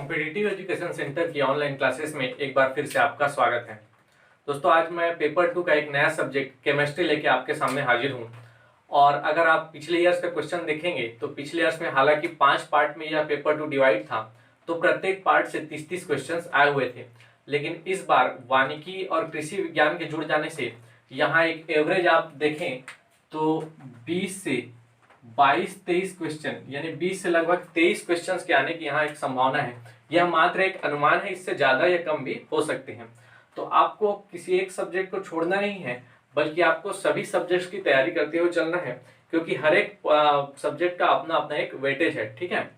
Competitive education centre की online classes में एक बार फिर से आपका स्वागत है। दोस्तों, आज मैं पेपर 2 का एक नया सब्जेक्ट केमिस्ट्री लेके आपके सामने हाजिर हूँ। और अगर आप पिछले ईयर्स का क्वेश्चन देखेंगे तो पिछले ईयर्स में हालांकि 5 पार्ट में यह पेपर 2 डिवाइड था, तो प्रत्येक पार्ट से 30-30 क्वेश्चन आए हुए थे। लेकिन इस बार वानिकी और कृषि विज्ञान के जुड़ जाने से यहाँ एक एवरेज आप देखें तो 20 से 22-23 क्वेश्चन यानी 20 से लगभग 23 क्वेश्चंस के आने की यहाँ एक संभावना है। यह मात्र एक अनुमान है, इससे ज्यादा या कम भी हो सकते हैं। तो आपको किसी एक सब्जेक्ट को छोड़ना नहीं है, बल्कि आपको सभी सब्जेक्ट्स की तैयारी करते हुए चलना है, क्योंकि हर एक सब्जेक्ट का अपना अपना एक वेटेज है। ठीक है।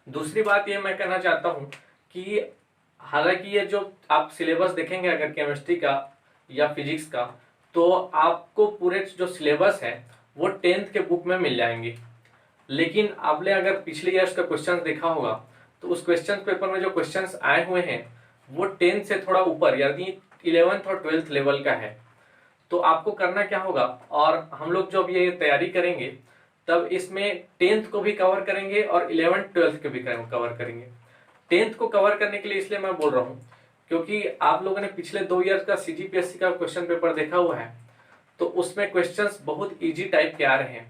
दूसरी बात ये मैं कहना चाहता हूँ कि हालांकि ये जो आप सिलेबस देखेंगे अगर केमिस्ट्री का या फिजिक्स का, तो आपको पूरे जो सिलेबस है वो 10th के बुक में मिल जाएंगे। लेकिन आपने अगर पिछले ईयर्स का क्वेश्चन देखा होगा तो उस क्वेश्चन पेपर में जो क्वेश्चंस आए हुए हैं वो 10th से थोड़ा ऊपर यानी 11th और 12th लेवल का है। तो आपको करना क्या होगा, और हम लोग जब ये तैयारी करेंगे तब इसमें 10th को भी कवर करेंगे और 11th 12th को भी कवर करेंगे। 10th को कवर करने के लिए इसलिए मैं बोल रहा हूँ क्योंकि आप लोगों ने पिछले 2 ईयर्स का CGPSC का क्वेश्चन पेपर देखा हुआ है, तो उसमें क्वेश्चंस बहुत इजी टाइप के आ रहे हैं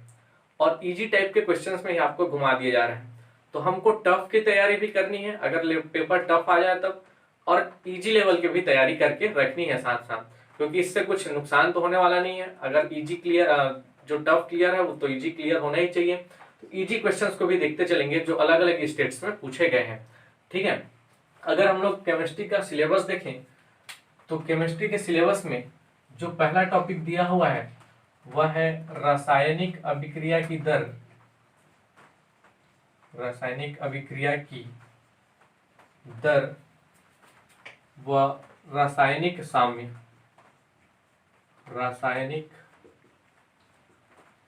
और इजी टाइप के क्वेश्चंस में ही आपको घुमा दिए जा रहे हैं। तो हमको टफ की तैयारी भी करनी है अगर पेपर टफ आ जाए तब, और इजी लेवल की भी तैयारी करके रखनी है साथ साथ, क्योंकि इससे कुछ नुकसान तो होने वाला नहीं है। अगर इजी क्लियर जो टफ क्लियर है वो तो इजी क्लियर होना ही चाहिए। तो इजी क्वेश्चंस को भी देखते चलेंगे जो अलग अलग स्टेट्स में पूछे गए हैं। ठीक है। अगर हम लोग केमिस्ट्री का सिलेबस देखें तो केमिस्ट्री के सिलेबस में जो पहला टॉपिक दिया हुआ है वह है रासायनिक अभिक्रिया की दर, रासायनिक अभिक्रिया की दर व रासायनिक साम्य, रासायनिक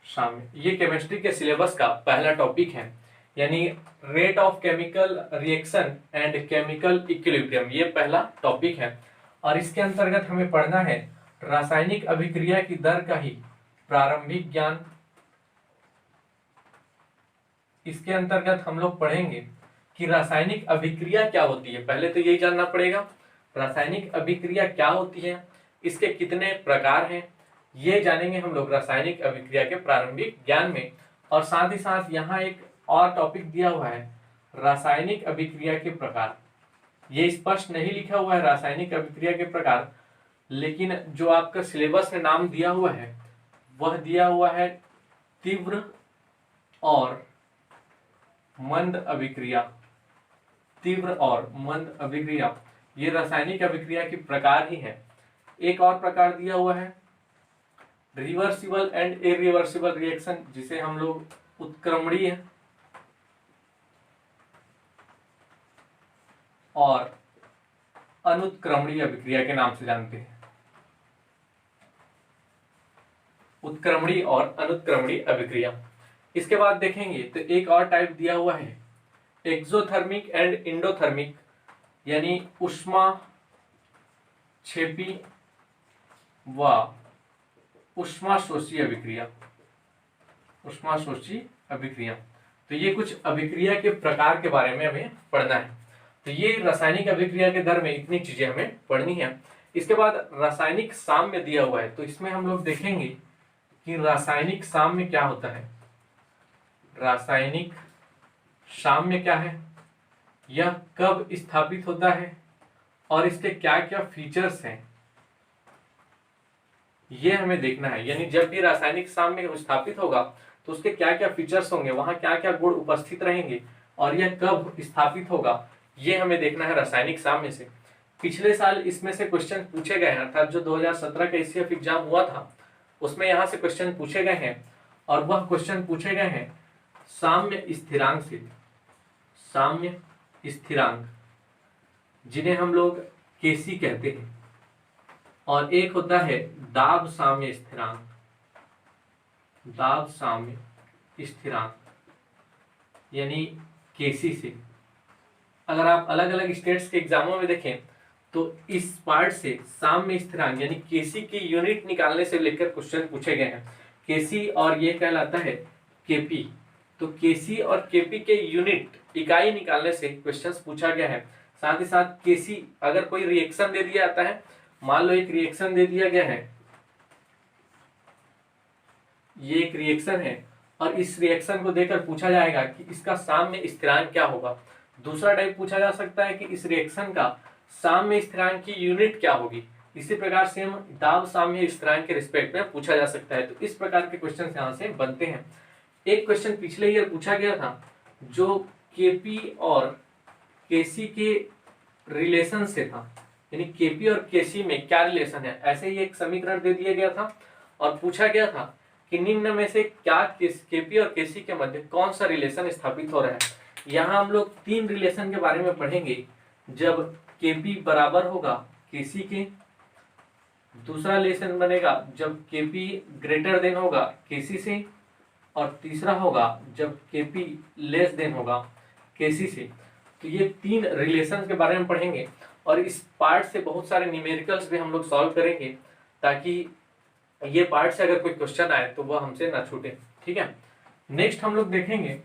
साम्य। ये केमिस्ट्री के सिलेबस का पहला टॉपिक है, यानी rate of chemical reaction and chemical equilibrium, ये पहला टॉपिक है। और इसके अंतर्गत हमें पढ़ना है रासायनिक अभिक्रिया की दर का ही प्रारंभिक ज्ञान। इसके अंतर्गत हम लोग पढ़ेंगे कि रासायनिक अभिक्रिया क्या होती है। पहले तो यही जानना पड़ेगा रासायनिक अभिक्रिया क्या होती है, इसके कितने प्रकार हैं, ये जानेंगे हम लोग रासायनिक अभिक्रिया के प्रारंभिक ज्ञान में। और साथ ही साथ यहाँ एक और टॉपिक दिया हुआ है रासायनिक अभिक्रिया के प्रकार। ये स्पष्ट नहीं लिखा हुआ है रासायनिक अभिक्रिया के प्रकार, लेकिन जो आपका सिलेबस में नाम दिया हुआ है वह दिया हुआ है तीव्र और मंद अभिक्रिया। तीव्र और मंद अभिक्रिया ये रासायनिक अभिक्रिया की प्रकार ही है। एक और प्रकार दिया हुआ है रिवर्सिबल एंड इरिवर्सिबल रिएक्शन, जिसे हम लोग उत्क्रमणीय और अनुत्क्रमणीय अभिक्रिया के नाम से जानते हैं। उत्क्रमणीय और अनुत्क्रमणीय अभिक्रिया। इसके बाद देखेंगे तो एक और टाइप दिया हुआ है एक्सोथर्मिक एंड इंडोथर्मिक, यानी ऊष्मा क्षेपी व ऊष्माशोषी अभिक्रिया, ऊष्माशोषी अभिक्रिया। तो ये कुछ अभिक्रिया के प्रकार के बारे में हमें पढ़ना है। तो ये रासायनिक अभिक्रिया के दर में इतनी चीजें हमें पढ़नी है। इसके बाद रासायनिक साम्य दिया हुआ है, तो इसमें हम लोग देखेंगे कि रासायनिक साम्य क्या होता है। रासायनिक साम्य क्या है, यह कब स्थापित होता है और इसके क्या क्या फीचर्स हैं, ये हमें देखना है। यानी जब भी रासायनिक साम्य स्थापित होगा तो उसके क्या क्या फीचर्स होंगे, वहां क्या क्या गुण उपस्थित रहेंगे और यह कब स्थापित होगा, ये हमें देखना है रासायनिक साम्य से। पिछले साल इसमें से क्वेश्चन पूछे गए हैं, अर्थात जो 2017 का ईसीएफ एग्जाम हुआ था उसमें यहाँ से क्वेश्चन पूछे गए हैं, और वह क्वेश्चन पूछे गए हैं साम्य स्थिरांक से। साम्य स्थिरांक जिन्हें हम लोग केसी कहते हैं, और एक होता है दाब साम्य स्थिरांक, दाब साम्य स्थिरांक यानी केसी से। अगर आप अलग अलग स्टेट्स के एग्जामों में देखें तो इस पार्ट से साम्य स्थिरांक यानी केसी की यूनिट निकालने से लेकर क्वेश्चन पूछे गए हैं। केसी और ये कहलाता है केपी। तो केसी और केपी के यूनिट इकाई निकालने से क्वेश्चंस पूछा गया है। साथ ही साथ केसी अगर कोई रिएक्शन दे दिया जाता है, मान लो एक रिएक्शन दे दिया गया है, ये एक रिएक्शन है और इस रिएक्शन को देकर पूछा जाएगा कि इसका साम्य स्थिरांक क्या होगा। दूसरा टाइप पूछा जा सकता है कि इस रिएक्शन का साम्य स्थिरांक की यूनिट क्या होगी। इसी प्रकार से हम दाब साम्य स्थिरांक के रिस्पेक्ट में पूछा जा सकता है। तो इस प्रकार के क्वेश्चन यहाँ से बनते हैं। एक क्वेश्चन पिछले ईयर पूछा गया था जो केपी और केसी के रिलेशन से था, यानी केपी और केसी में क्या रिलेशन है, ऐसे ही एक समीकरण दे दिया गया था और पूछा गया था कि निम्न में से क्या केपी और केसी के मध्य कौन सा रिलेशन स्थापित हो रहा है। यहाँ हम लोग 3 रिलेशन के बारे में पढ़ेंगे। जब केपी बराबर होगा केसी के, दूसरा रिलेशन बनेगा जब केपी ग्रेटर देन होगा केसी से, और तीसरा होगा जब केपी लेस देन होगा केसी से। तो ये 3 रिलेशन के बारे में पढ़ेंगे और इस पार्ट से बहुत सारे न्यूमेरिकल्स भी हम लोग सॉल्व करेंगे, ताकि ये पार्ट से अगर कोई क्वेश्चन आए तो वह हमसे ना छूटे। ठीक है, नेक्स्ट हम लोग देखेंगे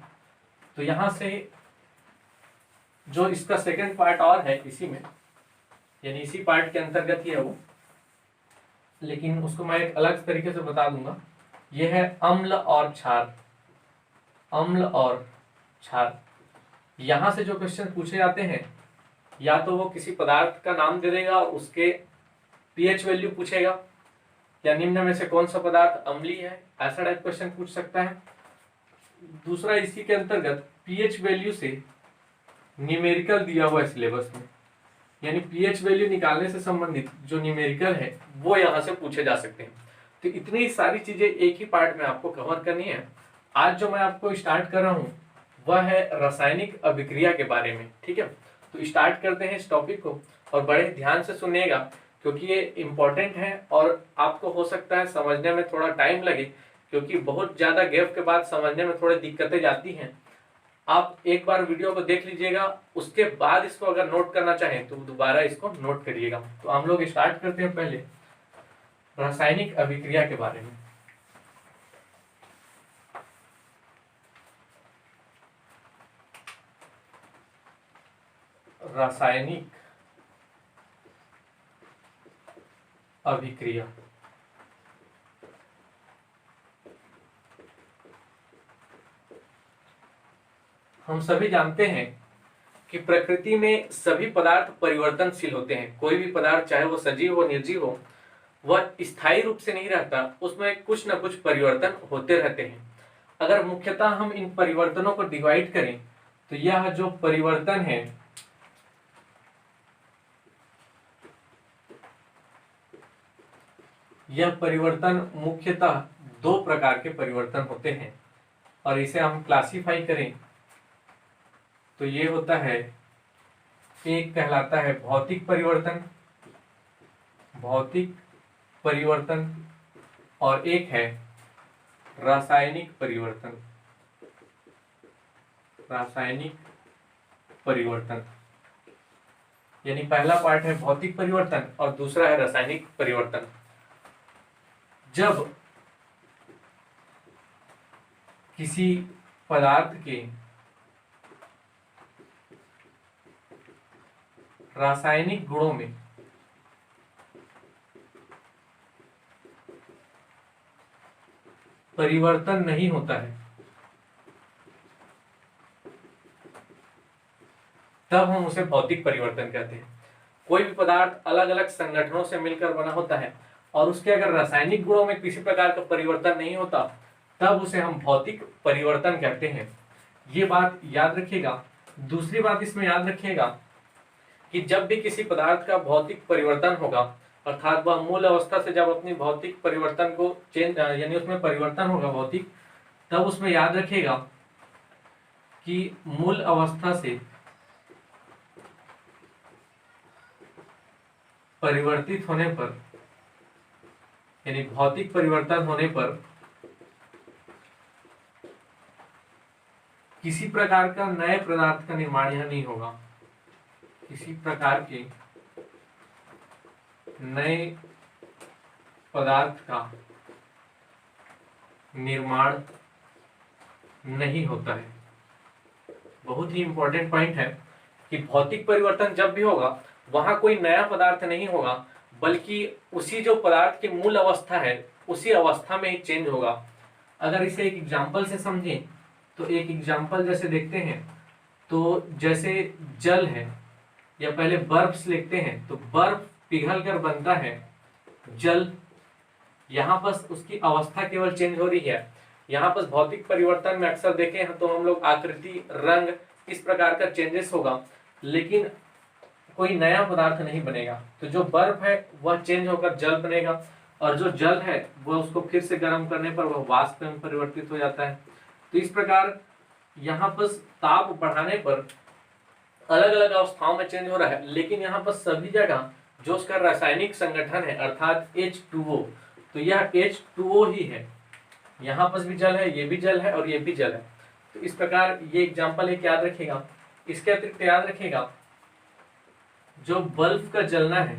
तो यहाँ से जो इसका सेकंड पार्ट और है इसी में, यानी इसी पार्ट के अंतर्गत ही है वो, लेकिन उसको मैं एक अलग तरीके से बता दूंगा। ये है अम्ल और क्षार। अम्ल और क्षार, यहां से जो क्वेश्चन पूछे जाते हैं या तो वो किसी पदार्थ का नाम दे देगा, उसके पीएच वैल्यू पूछेगा, या निम्न में से कौन सा पदार्थ अम्लीय है, ऐसा टाइप क्वेश्चन पूछ सकता है। दूसरा इसी के अंतर्गत पीएच वैल्यू से न्यूमेरिकल दिया हुआ है सिलेबस में, यानी पीएच वैल्यू निकालने से संबंधित जो न्यूमेरिकल है वो यहाँ से पूछे जा सकते हैं। तो इतनी सारी चीजें एक ही पार्ट में आपको कवर करनी है। आज जो मैं आपको स्टार्ट कर रहा हूँ वह है रासायनिक अभिक्रिया के बारे में। ठीक है, तो स्टार्ट करते हैं इस टॉपिक को और बड़े ध्यान से सुनिएगा, क्योंकि ये इम्पोर्टेंट है और आपको हो सकता है समझने में थोड़ा टाइम लगे, क्योंकि बहुत ज्यादा गैप के बाद समझने में थोड़ी दिक्कतें जाती हैं। आप एक बार वीडियो को देख लीजिएगा, उसके बाद इसको अगर नोट करना चाहें तो दोबारा इसको नोट करिएगा। तो हम लोग स्टार्ट करते हैं पहले रासायनिक अभिक्रिया के बारे में। रासायनिक अभिक्रिया हम सभी जानते हैं कि प्रकृति में सभी पदार्थ परिवर्तनशील होते हैं। कोई भी पदार्थ चाहे वो सजीव हो निर्जीव हो, वह स्थायी रूप से नहीं रहता, उसमें कुछ न कुछ परिवर्तन होते रहते हैं। अगर मुख्यतः हम इन परिवर्तनों को डिवाइड करें तो यह जो परिवर्तन है यह परिवर्तन मुख्यतः 2 प्रकार के परिवर्तन होते हैं, और इसे हम क्लासिफाई करें तो ये होता है, एक कहलाता है भौतिक परिवर्तन, भौतिक परिवर्तन, और एक है रासायनिक परिवर्तन, रासायनिक परिवर्तन। यानी पहला पार्ट है भौतिक परिवर्तन और दूसरा है रासायनिक परिवर्तन। जब किसी पदार्थ के रासायनिक गुणों में परिवर्तन नहीं होता है, तब हम उसे भौतिक परिवर्तन कहते हैं। कोई भी पदार्थ अलग अलग संगठनों से मिलकर बना होता है और उसके अगर रासायनिक गुणों में किसी प्रकार का परिवर्तन नहीं होता, तब उसे हम भौतिक परिवर्तन कहते हैं। ये बात याद रखिएगा। दूसरी बात इसमें याद रखिएगा कि जब भी किसी पदार्थ का भौतिक परिवर्तन होगा, अर्थात वह मूल अवस्था से जब अपनी भौतिक परिवर्तन को चेंज यानी उसमें परिवर्तन होगा भौतिक, तब उसमें याद रखिएगा कि मूल अवस्था से परिवर्तित होने पर, यानी भौतिक परिवर्तन होने पर किसी प्रकार का नए पदार्थ का निर्माण यह नहीं होगा। किसी प्रकार के नए पदार्थ का निर्माण नहीं होता है। बहुत ही इंपॉर्टेंट पॉइंट है कि भौतिक परिवर्तन जब भी होगा वहां कोई नया पदार्थ नहीं होगा, बल्कि उसी जो पदार्थ की मूल अवस्था है उसी अवस्था में ही चेंज होगा। अगर इसे एक एग्जांपल से समझें तो एक एग्जांपल जैसे देखते हैं, तो जैसे जल है या पहले बर्फ लिखते हैं, तो बर्फ पिघल कर बनता है जल। यहाँ पर उसकी अवस्था केवल चेंज हो रही है। यहाँ पर भौतिक परिवर्तन में अक्सर देखे हैं तो हम लोग आकृति, रंग, इस प्रकार का चेंजेस होगा, लेकिन कोई नया पदार्थ नहीं बनेगा। तो जो बर्फ है वह चेंज होकर जल बनेगा, और जो जल है वह उसको फिर से गर्म करने पर वह वाष्प में परिवर्तित हो जाता है। तो इस प्रकार यहाँ पर ताप बढ़ाने पर अलग अलग अवस्थाओं में चेंज हो रहा है, लेकिन यहाँ पर सभी जगह जो उसका रासायनिक संगठन है अर्थात H2O, तो यह H2O ही है। यहाँ पर भी जल है, ये भी जल है और ये भी जल है। तो इस प्रकार ये एग्जांपल एक याद रखेगा। इसके अतिरिक्त याद रखेगा जो बल्ब का जलना है,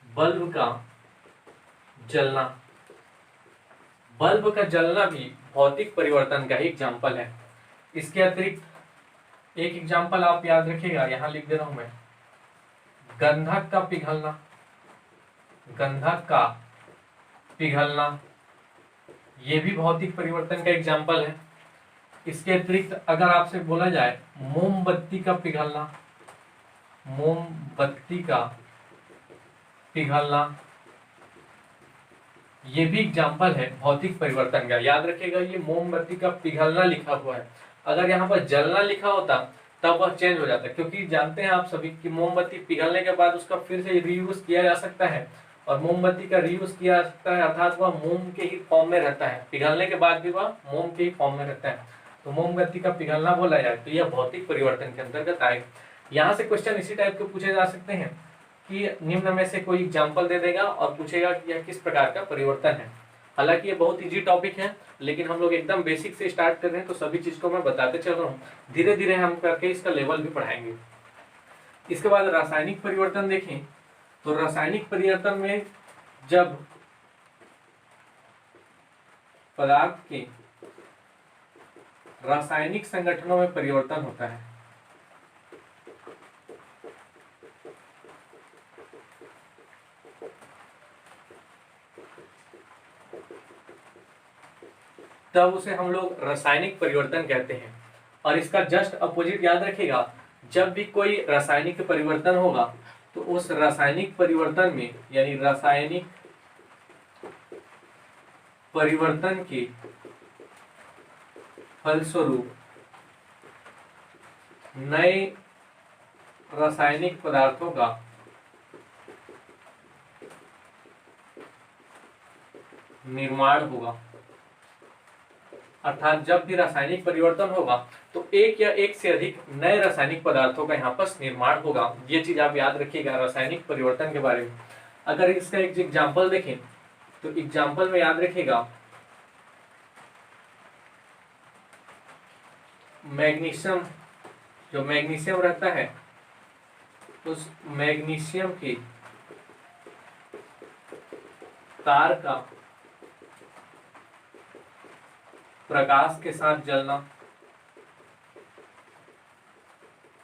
बल्ब का जलना, बल्ब का जलना भी भौतिक परिवर्तन का ही एग्जांपल है। इसके अतिरिक्त एक एग्जांपल आप याद रखिएगा, यहां लिख दे रहा हूं मैं, गंधक का पिघलना, गंधक का पिघलना, ये भी भौतिक परिवर्तन का एग्जांपल है। इसके अतिरिक्त अगर आपसे बोला जाए मोमबत्ती का पिघलना, मोमबत्ती का पिघलना, ये भी एग्जाम्पल है भौतिक परिवर्तन का। याद रखिएगा ये मोमबत्ती का पिघलना लिखा हुआ है, अगर यहाँ पर जलना लिखा होता तब वह चेंज हो जाता, क्योंकि जानते हैं आप सभी कि मोमबत्ती पिघलने के बाद उसका फिर से रीयूज किया जा सकता है, और मोमबत्ती का रीयूज किया जा सकता है अर्थात वह मोम के ही फॉर्म में रहता है, पिघलने के बाद भी वह मोम के ही फॉर्म में रहता है। तो मोमबत्ती का पिघलना बोला जाए तो यह भौतिक परिवर्तन के अंतर्गत आएगा। यहाँ से क्वेश्चन इसी टाइप के पूछे जा सकते हैं कि निम्न में से कोई एग्जाम्पल दे देगा और पूछेगा कि यह किस प्रकार का परिवर्तन है। हालांकि ये बहुत इजी टॉपिक है, लेकिन हम लोग एकदम बेसिक से स्टार्ट कर रहे हैं तो सभी चीज को मैं बताते चल रहा हूँ, धीरे धीरे हम करके इसका लेवल भी बढ़ाएंगे। इसके बाद रासायनिक परिवर्तन देखें तो रासायनिक परिवर्तन में जब पदार्थ के रासायनिक संगठनों में परिवर्तन होता है, तब उसे हम लोग रासायनिक परिवर्तन कहते हैं। और इसका जस्ट अपोजिट याद रखिएगा, जब भी कोई रासायनिक परिवर्तन होगा तो उस रासायनिक परिवर्तन में यानी रासायनिक परिवर्तन के फलस्वरूप नए रासायनिक पदार्थों का निर्माण होगा। अर्थात जब भी रासायनिक परिवर्तन होगा तो एक या एक से अधिक नए रासायनिक पदार्थों का यहाँ पर निर्माण होगा। ये चीज आप याद रखिएगा रासायनिक परिवर्तन के बारे में। अगर इसका एक एग्जाम्पल देखें तो एग्जाम्पल में याद रखिएगा मैग्नीशियम, जो मैग्नीशियम रहता है उस मैग्नीशियम के तार का प्रकाश के साथ जलना,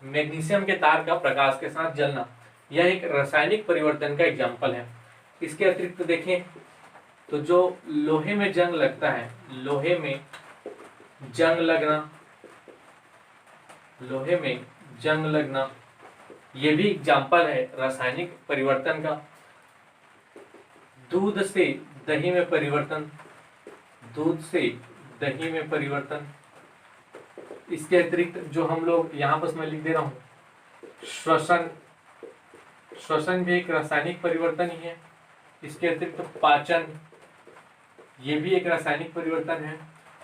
मैग्नीशियम के तार का प्रकाश के साथ जलना, यह एक रासायनिक परिवर्तन का एग्जाम्पल है। इसके अतिरिक्त देखें तो जो लोहे में जंग लगता है, लोहे में जंग लगना, लोहे में जंग लगना, ये भी एग्जाम्पल है रासायनिक परिवर्तन का। दूध से दही में परिवर्तन, दूध से दही में परिवर्तन। इसके अतिरिक्त जो हम लोग यहाँ पर मैं लिख दे रहा हूँ श्वसन, श्वसन भी एक रासायनिक परिवर्तन ही है। इसके अतिरिक्त पाचन, ये भी एक रासायनिक परिवर्तन है।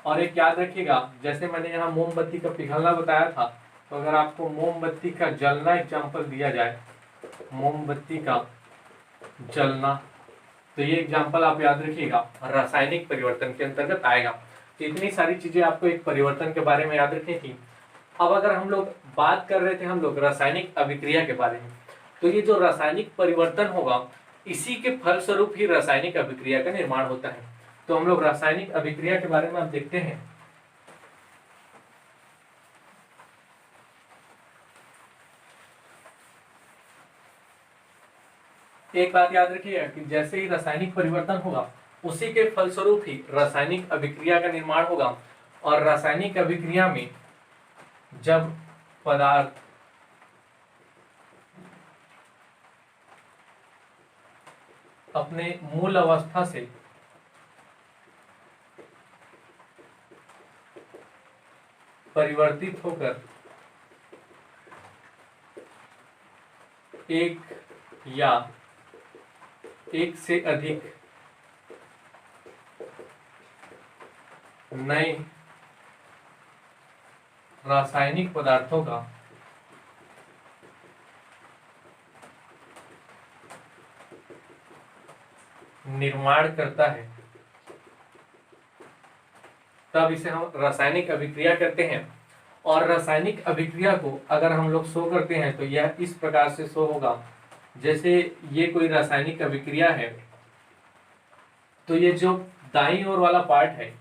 और एक याद रखिएगा, जैसे मैंने यहाँ मोमबत्ती का पिघलना बताया था, तो अगर आपको मोमबत्ती का जलना एग्जाम्पल दिया जाए, मोमबत्ती का जलना, तो ये एग्जाम्पल आप याद रखिएगा रासायनिक परिवर्तन के अंतर्गत आएगा। तो इतनी सारी चीजें आपको एक परिवर्तन के बारे में याद रखनी थी। अब अगर हम लोग बात कर रहे थे हम लोग रासायनिक अभिक्रिया के बारे में, तो ये जो रासायनिक परिवर्तन होगा इसी के फलस्वरूप ही रासायनिक अभिक्रिया का निर्माण होता है। तो हम लोग रासायनिक अभिक्रिया के बारे में आप देखते हैं एक बात याद रखिएगा कि जैसे ही रासायनिक परिवर्तन होगा उसी के फलस्वरूप ही रासायनिक अभिक्रिया का निर्माण होगा। और रासायनिक अभिक्रिया में जब पदार्थ अपने मूल अवस्था से परिवर्तित होकर एक या एक से अधिक नए रासायनिक पदार्थों का निर्माण करता है, तब इसे हम रासायनिक अभिक्रिया कहते हैं। और रासायनिक अभिक्रिया को अगर हम लोग शो करते हैं तो यह इस प्रकार से शो होगा। जैसे ये कोई रासायनिक अभिक्रिया है तो ये जो दाईं ओर वाला पार्ट है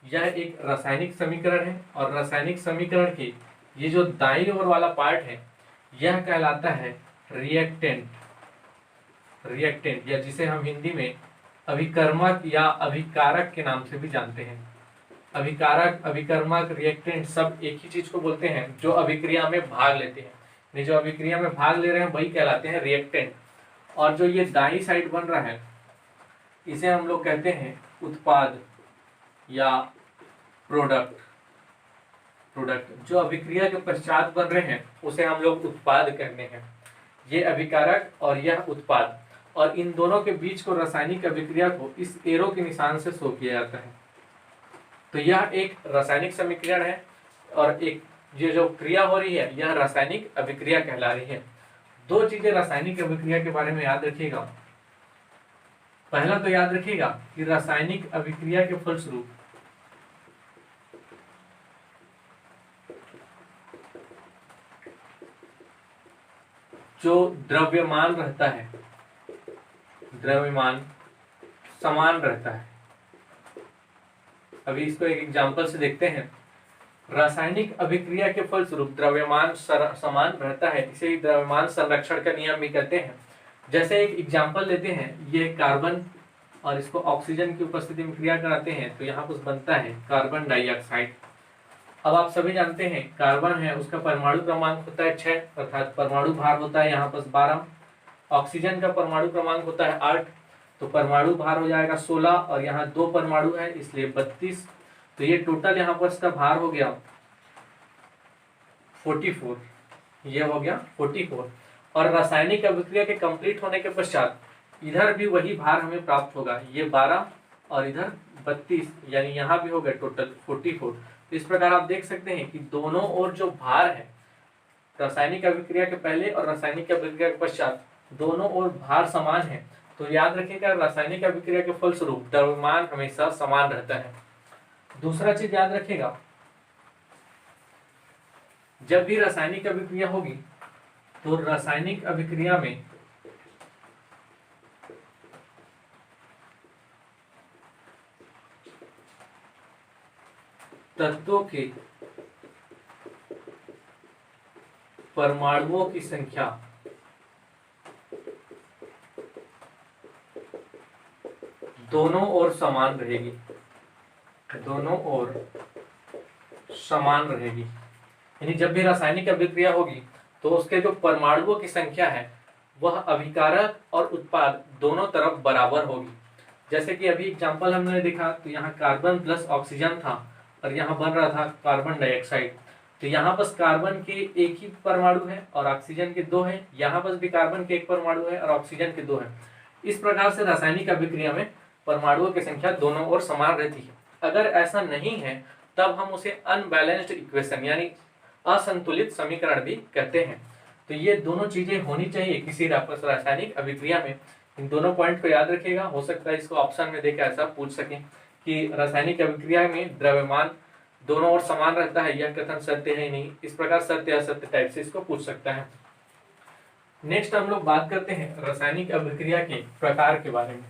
यह एक रासायनिक समीकरण है, और रासायनिक समीकरण की ये जो दाईं ओर वाला पार्ट है यह कहलाता है रिएक्टेंट। रिएक्टेंट या जिसे हम हिंदी में अभिकर्मक या अभिकारक के नाम से भी जानते हैं। अभिकारक, अभिकर्मक, रिएक्टेंट सब एक ही चीज को बोलते हैं जो अभिक्रिया में भाग लेते हैं। ये जो अभिक्रिया में भाग ले रहे हैं वही कहलाते हैं रिएक्टेंट। और जो ये दाईं साइड बन रहा है इसे हम लोग कहते हैं उत्पाद या प्रोडक्ट। जो अभिक्रिया के पश्चात बन रहे हैं उसे हम लोग उत्पाद कहते हैं। ये अभिकारक और यह उत्पाद, और इन दोनों के बीच को रासायनिक अभिक्रिया को इस एरो के निशान से शो किया जाता है। तो यह एक रासायनिक समीकरण है और एक ये जो क्रिया हो रही है यह रासायनिक अभिक्रिया कहला रही है। दो चीजें रासायनिक अभिक्रिया के बारे में याद रखिएगा। पहला तो याद रखिएगा कि रासायनिक अभिक्रिया के फलस्वरूप जो द्रव्यमान रहता है, द्रव्यमान समान रहता है। अभी इसको एक एग्जांपल से देखते हैं। रासायनिक अभिक्रिया के फलस्वरूप द्रव्यमान समान रहता है, इसे द्रव्यमान संरक्षण का नियम भी कहते हैं। जैसे एक एग्जांपल लेते हैं, ये कार्बन और इसको ऑक्सीजन की उपस्थिति में क्रिया कराते हैं तो यहाँ कुछ बनता है कार्बन डाइऑक्साइड। अब आप सभी जानते हैं कार्बन है उसका परमाणु क्रमांक होता है 6, अर्थात परमाणु भार होता है यहाँ पर 12। ऑक्सीजन का परमाणु क्रमांक होता है 8, तो परमाणु भार हो जाएगा 16, और यहाँ 2 परमाणु है इसलिए 32। तो ये टोटल यहाँ पर इसका भार हो गया 44, ये हो गया 44। और रासायनिक अभिक्रिया के कंप्लीट होने के पश्चात इधर भी वही भार हमें प्राप्त होगा, ये 12 और इधर 32, यानी यहाँ भी हो गया टोटल 44। तो इस प्रकार आप देख सकते हैं कि दोनों ओर जो भार है रासायनिक अभिक्रिया के पहले और रासायनिक अभिक्रिया के पश्चात दोनों ओर भार समान है। तो याद रखिएगा रासायनिक अभिक्रिया के फलस्वरूप द्रव्यमान हमेशा समान रहता है। दूसरा चीज याद रखिएगा, जब भी रासायनिक अभिक्रिया होगी तो रासायनिक अभिक्रिया में तत्वों के परमाणुओं की संख्या दोनों ओर समान रहेगी, दोनों ओर समान रहेगी। यानी जब भी रासायनिक अभिक्रिया होगी तो उसके जो परमाणुओं की संख्या है वह अभिकारक और उत्पाद दोनों तरफ बराबर होगी। जैसे कि अभी एग्जांपल हमने देखा तो यहाँ कार्बन प्लस ऑक्सीजन था और यहाँ बन रहा था कार्बन डाइऑक्साइड। तो यहाँ बस कार्बन के एक ही परमाणु है और ऑक्सीजन के 2 हैं, यहाँ बस भी कार्बन के 1 परमाणु है और ऑक्सीजन के 2 हैं। इस प्रकार से रासायनिक अभिक्रिया में परमाणुओं की संख्या दोनों ओर समान रहती है। अगर ऐसा नहीं है तब हम उसे अनबैलेंस्ड इक्वेशन यानी असंतुलित समीकरण भी कहते हैं। तो ये दोनों चीजें होनी चाहिए किसी रासायनिक अभिक्रिया में। इन दोनों पॉइंट को याद रखिएगा, हो सकता है इसको ऑप्शन में देकर ऐसा पूछ सकें कि रासायनिक अभिक्रिया में द्रव्यमान दोनों ओर समान रहता है, यह कथन सत्य है नहीं। इस प्रकार सत्य असत्य टाइप से इसको पूछ सकता है। नेक्स्ट हम लोग बात करते हैं रासायनिक अभिक्रिया के प्रकार के बारे में।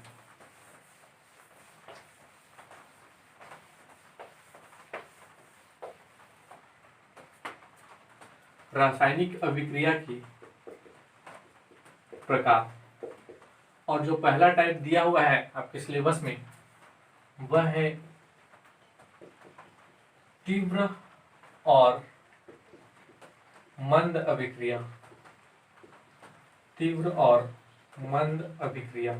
रासायनिक अभिक्रिया के प्रकार। और जो पहला टाइप दिया हुआ है आपके सिलेबस में वह है तीव्र और मंद अभिक्रिया। तीव्र और मंद अभिक्रिया।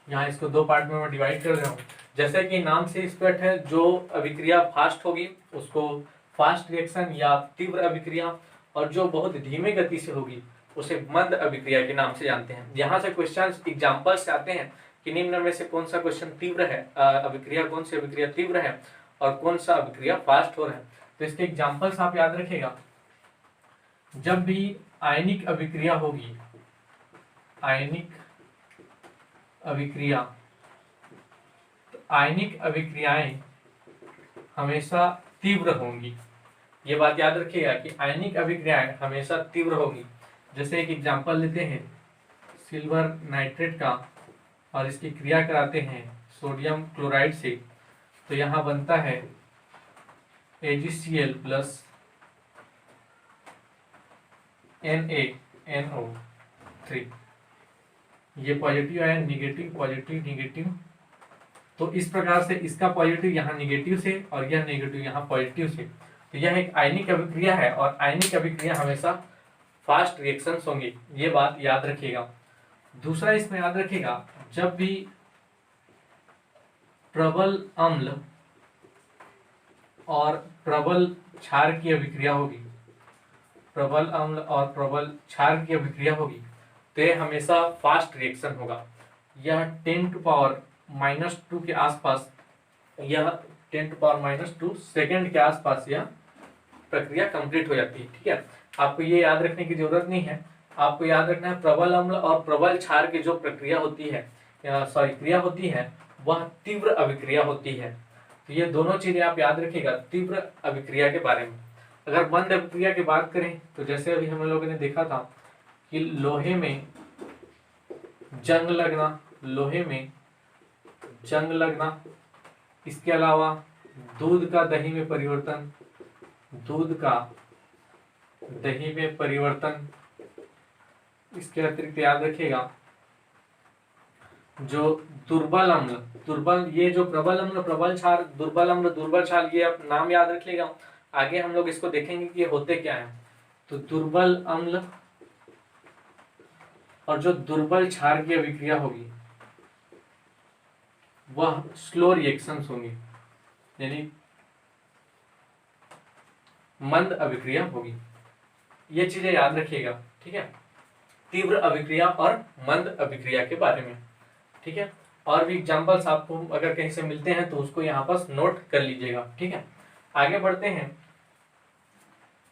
यहाँ इसको दो पार्ट में मैं डिवाइड कर रहा हूँ। जैसे कि नाम से स्पष्ट है, जो अभिक्रिया फास्ट होगी उसको फास्ट रिएक्शन या तीव्र अभिक्रिया, और जो बहुत धीमे गति से होगी उसे मंद अभिक्रिया के नाम से जानते हैं। यहाँ से क्वेश्चन एग्जाम्पल से आते हैं कि निम्न में से कौन सा क्वेश्चन तीव्र है, अभिक्रिया कौन सी अभिक्रिया तीव्र है और कौन सा अभिक्रिया फास्ट हो रहा है। तो इसके एग्जाम्पल्स आप याद रखिएगा। जब भी आयनिक अभिक्रिया होगी, आयनिक अभिक्रिया, तो आयनिक अभिक्रियाएं हमेशा तीव्र होंगी। ये बात याद रखिएगा कि आयनिक अभिक्रियाएं हमेशा तीव्र होगी। जैसे एक एग्जांपल लेते हैं सिल्वर नाइट्रेट का, और इसकी क्रिया कराते हैं सोडियम क्लोराइड से, तो यहाँ बनता है AgCl प्लस NaNO3। ये positive ion, negative, positive, negative. तो इस प्रकार से इसका पॉजिटिव यहाँ निगेटिव से और यह नेगेटिव यहाँ पॉजिटिव से, तो यह एक आयनिक अभिक्रिया है और आयनिक अभिक्रिया हमेशा फास्ट रिएक्शंस होंगी। ये बात याद रखिएगा। दूसरा इसमें याद रखिएगा, जब भी प्रबल अम्ल और प्रबल क्षार की अभिक्रिया होगी, प्रबल अम्ल और प्रबल क्षार की अभिक्रिया होगी, तो यह हमेशा फास्ट रिएक्शन होगा। यह 10⁻⁻2 के आसपास, यह 10⁻⁻2 सेकेंड के आसपास यह प्रक्रिया कंप्लीट हो जाती है। ठीक है, आपको ये याद रखने की जरूरत नहीं है। आपको याद रखना है प्रबल अम्ल और प्रबल क्षार की जो प्रक्रिया होती है, क्रिया होती है, वह तीव्र अभिक्रिया होती है। तो ये दोनों चीजें आप याद रखिएगा तीव्र अभिक्रिया के बारे में। अगर मंद अभिक्रिया की बात करें तो जैसे अभी हम लोगों ने देखा था कि लोहे में जंग लगना, लोहे में जंग लगना, इसके अलावा दूध का दही में परिवर्तन, दूध का दही में परिवर्तन, इसके अतिरिक्त याद रखिएगा जो दुर्बल अम्ल, दुर्बल, ये जो प्रबल अम्ल, प्रबल क्षार, दुर्बल अम्ल, दुर्बल क्षार, ये आप नाम याद रखिएगा। आगे हम लोग इसको देखेंगे कि ये होते क्या हैं। तो दुर्बल अम्ल और जो दुर्बल क्षार की अभिक्रिया होगी वह स्लो रिएक्शंस होंगी, यानी मंद अभिक्रिया होगी। ये चीजें याद रखिएगा। ठीक है, तीव्र अभिक्रिया और मंद अभिक्रिया के बारे में। ठीक है, और भी एग्जांपल्स आपको अगर कहीं से मिलते हैं तो उसको यहाँ पर नोट कर लीजिएगा। ठीक है, आगे बढ़ते हैं।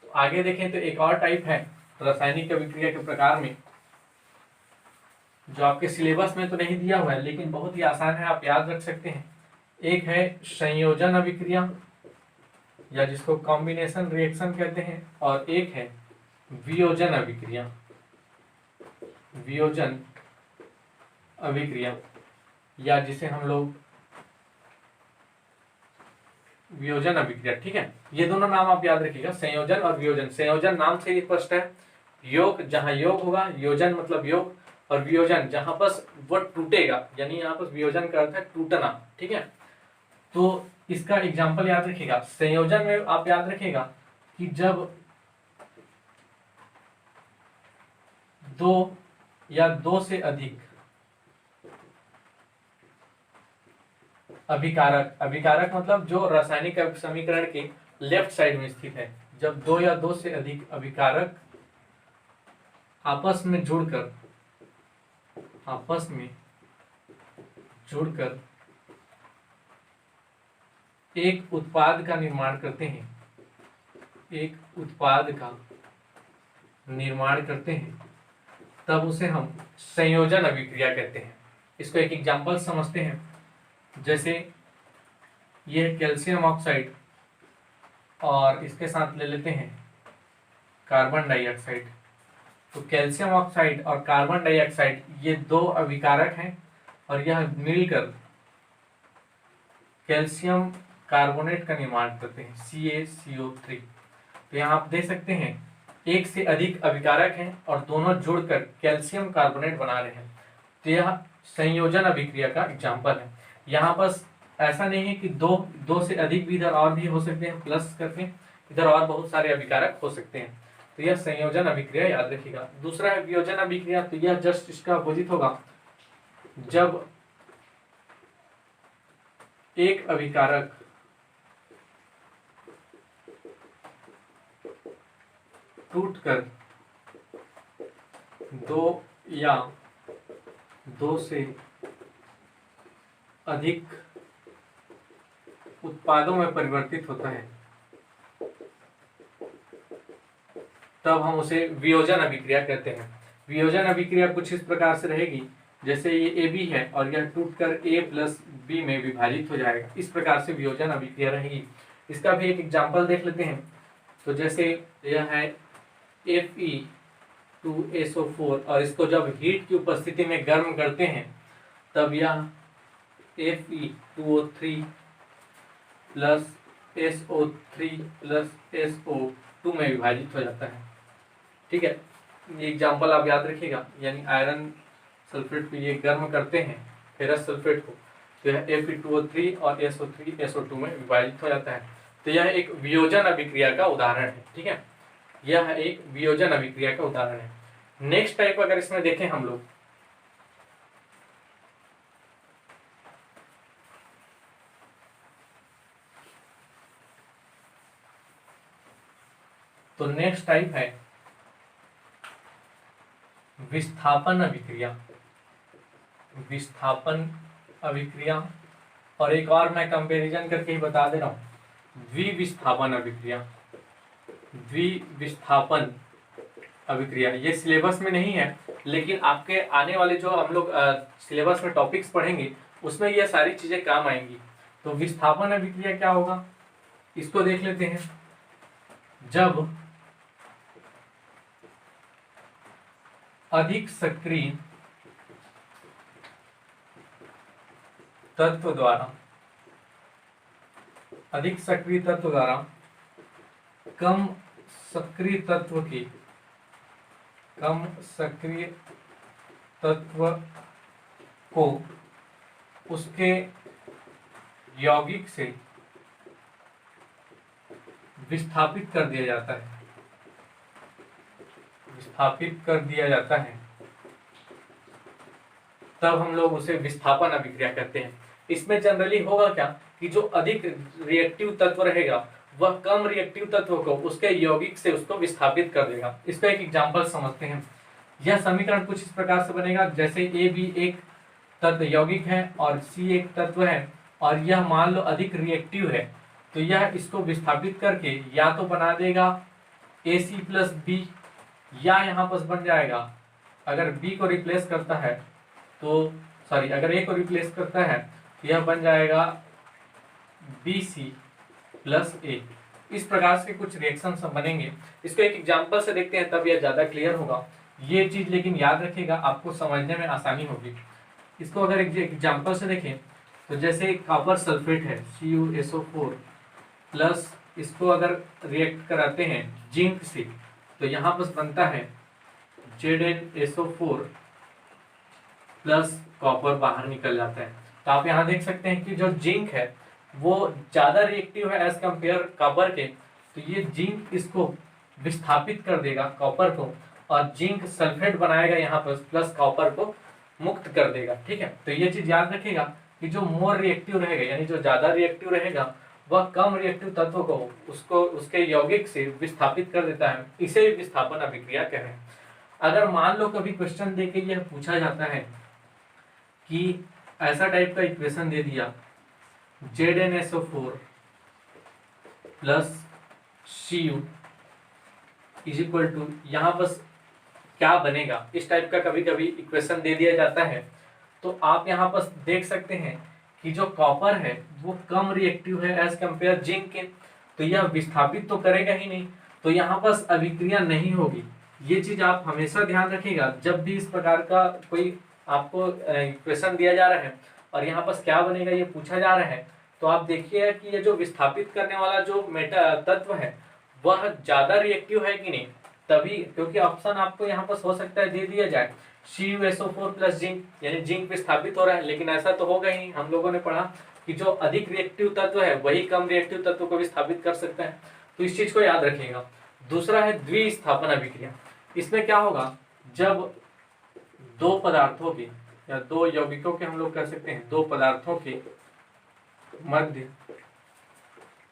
तो आगे देखें तो एक और टाइप है रासायनिक अभिक्रिया के प्रकार में, जो आपके सिलेबस में तो नहीं दिया हुआ है लेकिन बहुत ही आसान है, आप याद रख सकते हैं। एक है संयोजन अभिक्रिया, या जिसको कॉम्बिनेशन रिएक्शन कहते हैं, और एक है वियोजन अभिक्रिया, वियोजन अभिक्रिया, या जिसे हम लोग वियोजन अभिक्रिया। ठीक है, ये दोनों नाम आप याद रखिएगा, संयोजन और वियोजन। संयोजन नाम से ही स्पष्ट है, योग, जहां योग होगा, योजन मतलब योग, और वियोजन जहां पर वो टूटेगा, यानी यहाँ पर वियोजन का अर्थ है टूटना। ठीक है, तो इसका एग्जाम्पल याद रखिएगा। संयोजन में आप याद रखिएगा कि जब दो या दो से अधिक अभिकारक, अभिकारक मतलब जो रासायनिक समीकरण के लेफ्ट साइड में स्थित है, जब दो या दो से अधिक अभिकारक आपस में जुड़कर एक उत्पाद का निर्माण करते हैं, एक उत्पाद का निर्माण करते हैं, तब उसे हम संयोजन अभिक्रिया कहते हैं। इसको एक एग्जांपल समझते हैं। जैसे ये कैल्शियम ऑक्साइड और इसके साथ ले लेते हैं कार्बन डाइऑक्साइड। तो कैल्शियम ऑक्साइड और कार्बन डाइऑक्साइड ये दो अभिकारक हैं और यह मिलकर कैल्शियम कार्बोनेट का निर्माण करते हैं, CaCO3। तो यहाँ आप देख सकते हैं एक से अधिक अभिकारक हैं और दोनों जुड़कर कैल्शियम कार्बोनेट बना रहे हैं, तो यह संयोजन अभिक्रिया का एग्जाम्पल है। यहाँ पर ऐसा नहीं है कि दो से अधिक भी इधर और भी हो सकते हैं, प्लस करके इधर और बहुत सारे अभिकारक हो सकते हैं, तो यह संयोजन अभिक्रिया याद रखिएगा। दूसरा है वियोजन अभिक्रिया, तो यह जस्ट इसका अपोजिट होगा। जब एक अभिकारक टूटकर दो या दो से अधिक उत्पादों में परिवर्तित होता है, तब हम उसे वियोजन अभिक्रिया कहते हैं। वियोजन अभिक्रिया कुछ इस प्रकार से रहेगी, जैसे ये AB है और यह टूटकर A प्लस B में विभाजित हो जाएगा, इस प्रकार से वियोजन अभिक्रिया रहेगी। इसका भी एक एग्जाम्पल देख लेते हैं। तो जैसे यह है Fe2SO4 और इसको जब हीट की उपस्थिति में गर्म करते हैं तब यह Fe2O3 plus SO3 plus SO2 में विभाजित हो जाता है। ठीक है, ये एग्जाम्पल आप याद रखिएगा। यानी आयरन सल्फेट को ये गर्म करते हैं फेरस सल्फेट को, तो यह Fe2O3 और SO3 SO2 में विभाजित हो जाता है। तो यह एक वियोजन अभिक्रिया का उदाहरण है। ठीक है, यह एक वियोजन अभिक्रिया का उदाहरण है। नेक्स्ट टाइप अगर इसमें देखें हम लोग, तो नेक्स्ट टाइप है विस्थापन अभिक्रिया। विस्थापन अभिक्रिया, और एक और मैं कंपैरिजन करके ही बता दे रहा हूं, द्विविस्थापन अभिक्रिया। द्विविस्थापन अभिक्रिया ये सिलेबस में नहीं है, लेकिन आपके आने वाले जो हम लोग सिलेबस में टॉपिक्स पढ़ेंगे उसमें ये सारी चीजें काम आएंगी। तो विस्थापन अभिक्रिया क्या होगा, इसको देख लेते हैं। जब अधिक सक्रिय तत्व द्वारा कम सक्रिय तत्व को उसके यौगिक से विस्थापित कर दिया जाता है, तब हम लोग उसे विस्थापन अभिक्रिया कहते हैं। इसमें जनरली होगा क्या कि जो अधिक रिएक्टिव तत्व रहेगा वह कम रिएक्टिव तत्व को उसके यौगिक से उसको विस्थापित कर देगा। इसका एक एग्जांपल समझते हैं। यह समीकरण कुछ इस प्रकार से बनेगा, जैसे ए बी एक तत्व यौगिक है और सी एक तत्व है, और यह मान लो अधिक रिएक्टिव है, तो यह इसको विस्थापित करके या तो बना देगा AC प्लस बी, या यहाँ पर बन जाएगा, अगर B को रिप्लेस करता है तो अगर A को रिप्लेस करता है तो यह बन जाएगा BC प्लस A। इस प्रकार से कुछ रिएक्शन सब बनेंगे। इसको एक एग्जांपल से देखते हैं, तब यह ज्यादा क्लियर होगा। ये चीज लेकिन याद रखिएगा, आपको समझने में आसानी होगी। इसको अगर एक एग्जांपल से देखें तो जैसे कॉपर सल्फेट है CuSO4 प्लस, इसको अगर रिएक्ट कराते हैं जिंक से तो यहाँ पर बनता है ZnSO4 प्लस कॉपर बाहर निकल जाता है। तो आप यहाँ देख सकते हैं कि जो जिंक है वो ज्यादा रिएक्टिव है एज कंपेयर कॉपर के, तो ये जिंक इसको विस्थापित कर देगा कॉपर को, और जिंक सल्फेट बनाएगा यहाँ पर प्लस कॉपर को मुक्त कर देगा। ठीक है, तो ये चीज याद रखिएगा कि जो मोर रिएक्टिव रहेगा, यानी जो ज्यादा रिएक्टिव रहेगा, वह कम रिएक्टिव तत्व को उसके यौगिक से विस्थापित कर देता है। इसे विस्थापन अभिक्रिया कह रहे हैं। अगर मान लो कभी क्वेश्चन देके यह पूछा जाता है कि ऐसा टाइप का इक्वेशन दे दिया ZnSO4 plus Cu is equal to, यहाँ बस क्या बनेगा, इस टाइप का कभी कभी इक्वेशन दे दिया जाता है, तो आप यहाँ पर देख सकते हैं कि जो कॉपर है वो कम रिएक्टिव है एज कंपेयर जिंक के, तो यह विस्थापित तो करेगा ही नहीं, तो यहाँ पर अभिक्रिया नहीं होगी। ये चीज आप हमेशा ध्यान रखिएगा जब भी इस प्रकार का कोई आपको इक्वेशन दिया जा रहा है और यहाँ पर क्या बनेगा ये पूछा जा रहा है, तो आप देखिए कि ये जो विस्थापित करने वाला जो तत्व है वह ज्यादा रिएक्टिव है कि नहीं। तभी, क्योंकि ऑप्शन आपको यहाँ पर हो सकता है दे दिया जाए CuSO4 प्लस जिंक, यानी जिंक विस्थापित हो रहा है, लेकिन ऐसा तो होगा ही नहीं। हम लोगों ने पढ़ा कि जो अधिक रिएक्टिव तत्व है वही कम रिएक्टिव तत्व को विस्थापित कर सकता है, तो इस चीज को याद रखिएगा। दूसरा है द्विस्थापन अभिक्रिया। इसमें क्या होगा, जब दो पदार्थों की या दो यौगिकों के, हम लोग कह सकते हैं दो पदार्थों के मध्य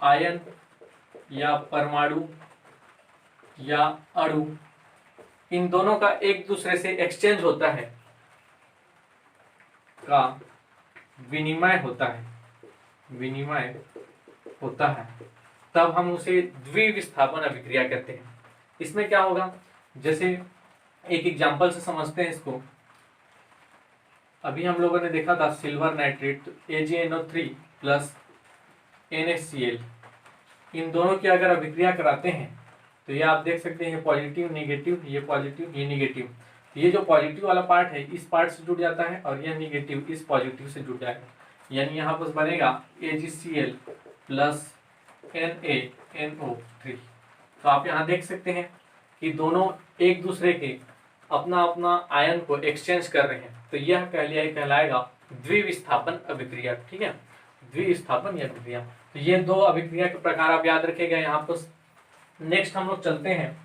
आयन या परमाणु या अणु, इन दोनों का एक दूसरे से एक्सचेंज होता है, का विनिमय होता है, विनिमय होता है, तब हम उसे द्विविस्थापन अभिक्रिया कहते हैं। इसमें क्या होगा, जैसे एक एग्जांपल से समझते हैं इसको। अभी हम लोगों ने देखा था silver nitrate AgNO3 plus NaCl, इन दोनों की अगर अभिक्रिया कराते हैं तो ये आप देख सकते हैं पॉजिटिव नेगेटिव, ये पॉजिटिव ये नेगेटिव, ये जो पॉजिटिव वाला पार्ट है इस पार्ट से जुड़ जाता है और यह नेगेटिव इस पॉजिटिव से जुड़ जाएगा, यानी यहाँ पर बनेगा AgCl प्लस NaNO3। तो आप यहाँ देख सकते हैं कि दोनों एक दूसरे के अपना अपना आयन को एक्सचेंज कर रहे हैं, तो यह कहलाएगा द्विविस्थापन अभिक्रिया। ठीक है, द्विविस्थापन अभिक्रिया। तो ये दो अभिक्रिया के प्रकार आप याद रखेगा यहाँ पर। नेक्स्ट हम लोग चलते हैं,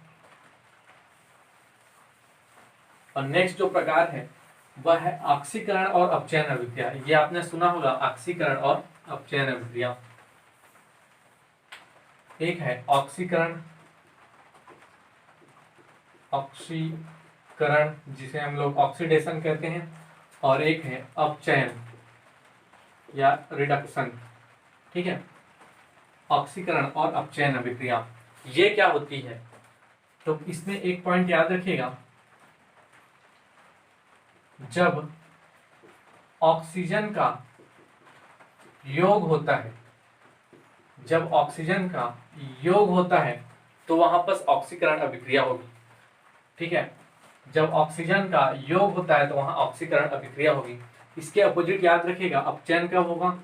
और नेक्स्ट जो प्रकार है वह है ऑक्सीकरण और अपचयन अभिक्रिया। ये आपने सुना होगा, ऑक्सीकरण और अपचयन अभिक्रिया। एक है ऑक्सीकरण, ऑक्सीकरण जिसे हम लोग ऑक्सीडेशन कहते हैं, और एक है अपचयन या रिडक्शन। ठीक है, ऑक्सीकरण और अपचयन अभिक्रिया ये क्या होती है, तो इसमें एक पॉइंट याद रखिएगा, जब ऑक्सीजन का योग होता है, जब ऑक्सीजन का योग होता है तो वहां पर ऑक्सीकरण अभिक्रिया होगी। ठीक है, जब ऑक्सीजन का योग होता है तो वहां ऑक्सीकरण अभिक्रिया होगी। इसके अपोजिट याद रखिएगा, अपचयन कब होगा,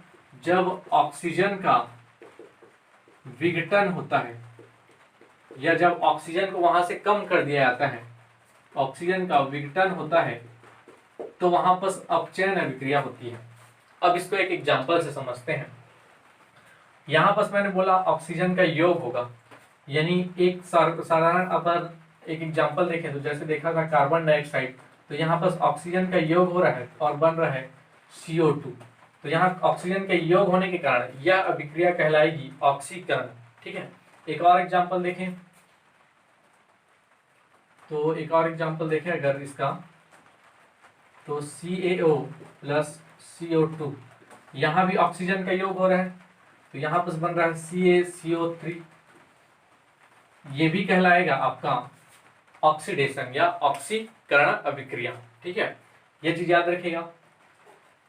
जब ऑक्सीजन का विघटन होता है या जब ऑक्सीजन को वहां से कम कर दिया जाता है, ऑक्सीजन का विघटन होता है तो वहां पर अपचयन अभिक्रिया होती है। अब इसको एक एग्जांपल से समझते हैं। यहां पर मैंने बोला ऑक्सीजन का योग होगा, यानी एक साधारण अगर एक एग्जांपल देखें तो जैसे देखा था कार्बन डाइऑक्साइड, तो यहाँ पर ऑक्सीजन का योग हो रहा है और बन रहा है CO2। तो यहाँ ऑक्सीजन के योग होने के कारण यह अभिक्रिया कहलाएगी ऑक्सीकरण। ठीक है, एक और एग्जांपल देखें, तो एक और एग्जांपल देखें अगर इसका, तो CaO प्लस CO2, यहाँ भी ऑक्सीजन का योग हो रहा है, तो यहाँ पर बन रहा है CaCO3। ये भी कहलाएगा आपका ऑक्सीडेशन या ऑक्सीकरण अभिक्रिया। ठीक है, ये चीज याद रखिएगा।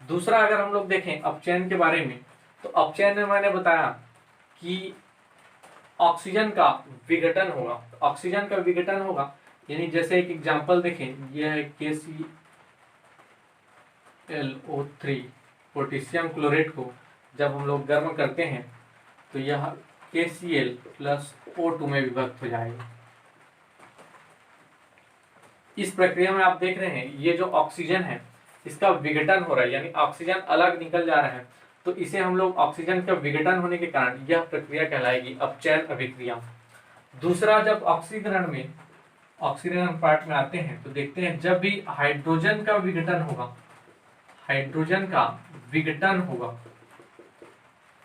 दूसरा अगर हम लोग देखें अपचयन के बारे में, तो अपचयन में मैंने बताया कि ऑक्सीजन का विघटन होगा, ऑक्सीजन का विघटन होगा, यानी जैसे एक एग्जांपल देखें, यह है KClO3, पोटेशियम क्लोरेट को जब हम लोग गर्म करते हैं तो यह KCl प्लस O2 में विभक्त हो जाएगा। इस प्रक्रिया में आप देख रहे हैं ये जो ऑक्सीजन है इसका विघटन हो रहा है, यानी ऑक्सीजन अलग निकल जा रहा है, तो इसे हम लोग ऑक्सीजन का विघटन होने के कारण यह प्रक्रिया कहलाएगी अपचयन अभिक्रिया। दूसरा, जब ऑक्सीकरण में, ऑक्सीकरण पार्ट में आते हैं तो देखते हैं जब भी हाइड्रोजन का विघटन होगा, हाइड्रोजन का विघटन होगा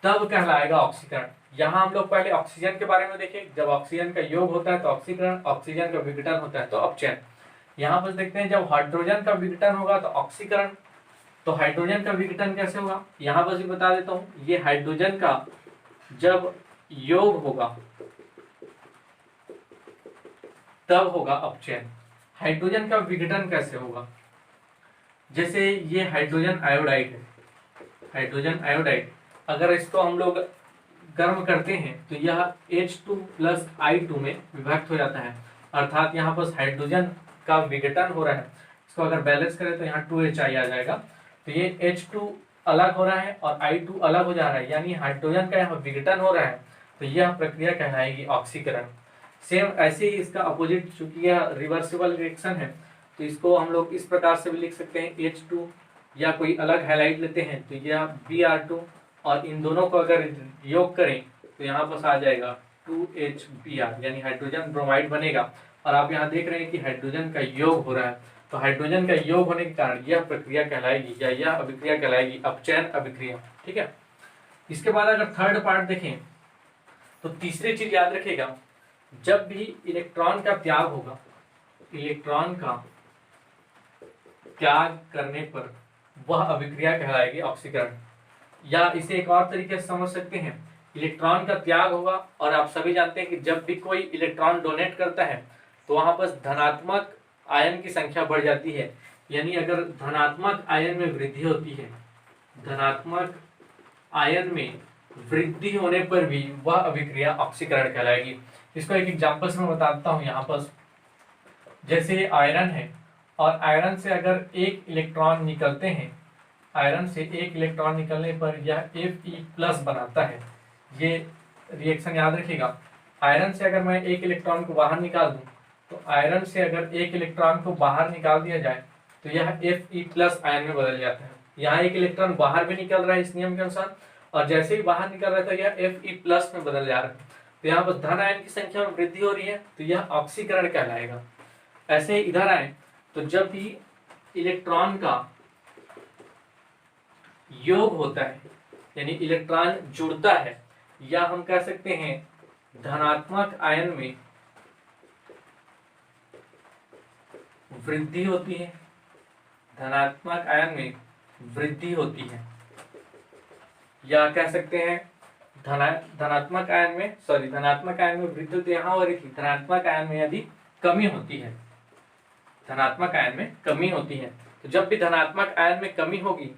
तब कहलाएगा ऑक्सीकरण। यहाँ हम लोग पहले ऑक्सीजन के बारे में देखें, जब ऑक्सीजन का योग होता है तो ऑक्सीकरण, ऑक्सीजन का विघटन होता है तो अपचयन। यहाँ पर देखते हैं जब हाइड्रोजन का विघटन होगा तो ऑक्सीकरण। तो हाइड्रोजन का विघटन कैसे होगा, यहाँ पर भी बता देता हूँ, ये हाइड्रोजन का जब योग होगा तब होगा अपचयन। हाइड्रोजन का विघटन कैसे होगा, जैसे ये हाइड्रोजन आयोडाइड है, हाइड्रोजन आयोडाइड अगर इसको हम लोग गर्म करते हैं तो यह H2 प्लस I2 में विभक्त हो जाता है, अर्थात यहाँ पर हाइड्रोजन का विघटन हो रहा है। इसको अगर बैलेंस करें तो यहाँ 2Hi आ जाएगा, तो ये H2 अलग हो रहा है और I2 अलग हो जा रहा है, यानी हाइड्रोजन का यहाँ विघटन हो रहा है, तो यह प्रक्रिया कहलाएगी ऑक्सीकरण। सेम ऐसे ही इसका अपोजिट, चूंकि यह रिवर्सिबल रिएक्शन है तो इसको हम लोग इस प्रकार से भी लिख सकते हैं H2, या कोई अलग हैलाइड लेते हैं तो यह Br2, और इन दोनों को अगर योग करें तो यहाँ पर आ जाएगा 2HBr, यानी हाइड्रोजन ब्रोमाइड बनेगा। और आप यहाँ देख रहे हैं कि हाइड्रोजन का योग हो रहा है, तो हाइड्रोजन का योग होने के कारण यह प्रक्रिया कहलाएगी या यह अभिक्रिया कहलाएगी अपचयन अभिक्रिया। ठीक है। इसके बाद अगर थर्ड पार्ट देखें तो तीसरी चीज याद रखिएगा, जब भी इलेक्ट्रॉन का त्याग होगा, इलेक्ट्रॉन का त्याग करने पर वह अभिक्रिया कहलाएगी ऑक्सीकरण। या इसे एक और तरीके से समझ सकते हैं, इलेक्ट्रॉन का त्याग होगा और आप सभी जानते हैं कि जब भी कोई इलेक्ट्रॉन डोनेट करता है तो वहां पर धनात्मक आयन की संख्या बढ़ जाती है, यानी अगर धनात्मक आयन में वृद्धि होती है, धनात्मक आयन में वृद्धि होने पर भी वह अभिक्रिया ऑक्सीकरण कहलाएगी। इसको एक एग्जांपल से मैं बताता हूँ यहाँ पर। जैसे आयरन है और आयरन से अगर एक इलेक्ट्रॉन निकलते हैं, आयरन से एक इलेक्ट्रॉन निकलने पर यह Fe+ बनाता है। ये रिएक्शन याद रखिएगा, आयरन से अगर मैं एक इलेक्ट्रॉन को बाहर निकाल दूं तो आयरन से अगर एक इलेक्ट्रॉन को बाहर निकाल दिया जाए तो यह Fe+ आयन में बदल जाता है। यहाँ एक इलेक्ट्रॉन बाहर भी निकल रहा है इस नियम के अनुसार, और जैसे ही बाहर निकल रहा है तो यह Fe+ में बदल जा रहा है। तो यहाँ पर धन आयन की संख्या में वृद्धि हो रही है तो यह ऑक्सीकरण कहलाएगा। ऐसे ही इधर आए तो जब भी इलेक्ट्रॉन का योग होता है, यानी इलेक्ट्रॉन जुड़ता है, या हम कह सकते हैं धनात्मक आयन में वृद्धि होती है, धनात्मक आयन में वृद्धि होती है, या कह सकते हैं धनात्मक आयन में वृद्धि तो यहाँ हो रही थी, धनात्मक आयन में यदि कमी होती है, धनात्मक आयन में कमी होती है, तो जब भी धनात्मक आयन में कमी होगी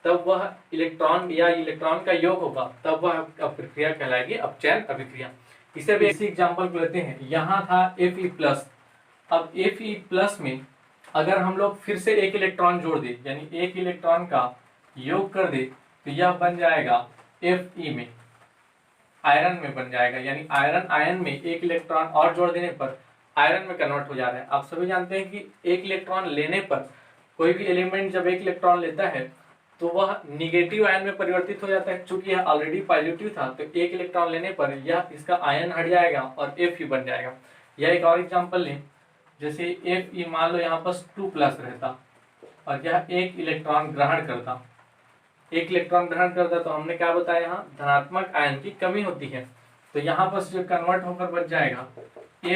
तब वह इलेक्ट्रॉन या इलेक्ट्रॉन का योग होगा, तब वह प्रक्रिया कहलाएगी अपचयन अभिक्रिया। इसे भी इसी एग्जांपल को लेते हैं। यहाँ था Fe+, अब Fe+ में अगर हम लोग फिर से एक इलेक्ट्रॉन जोड़ दे, यानी एक इलेक्ट्रॉन का योग कर दे, तो यह बन जाएगा Fe में, आयरन में बन जाएगा, यानी आयरन आयन में एक इलेक्ट्रॉन और जोड़ देने पर आयरन में कन्वर्ट हो जा रहा है। आप सभी जानते हैं कि एक इलेक्ट्रॉन लेने पर, कोई भी एलिमेंट जब एक इलेक्ट्रॉन लेता है तो वह निगेटिव आयन में परिवर्तित हो जाता है। चूंकि यह ऑलरेडी पॉजिटिव था तो एक इलेक्ट्रॉन लेने पर यह इसका आयन हट जाएगा और Fe बन जाएगा। यह एक और एग्जांपल लें, जैसे Fe मान लो यहाँ पर 2+ रहता और यह एक इलेक्ट्रॉन ग्रहण करता, एक इलेक्ट्रॉन ग्रहण करता, तो हमने क्या बताया, यहाँ धनात्मक आयन की कमी होती है, तो यहाँ पर जो कन्वर्ट होकर बच जाएगा Fe+,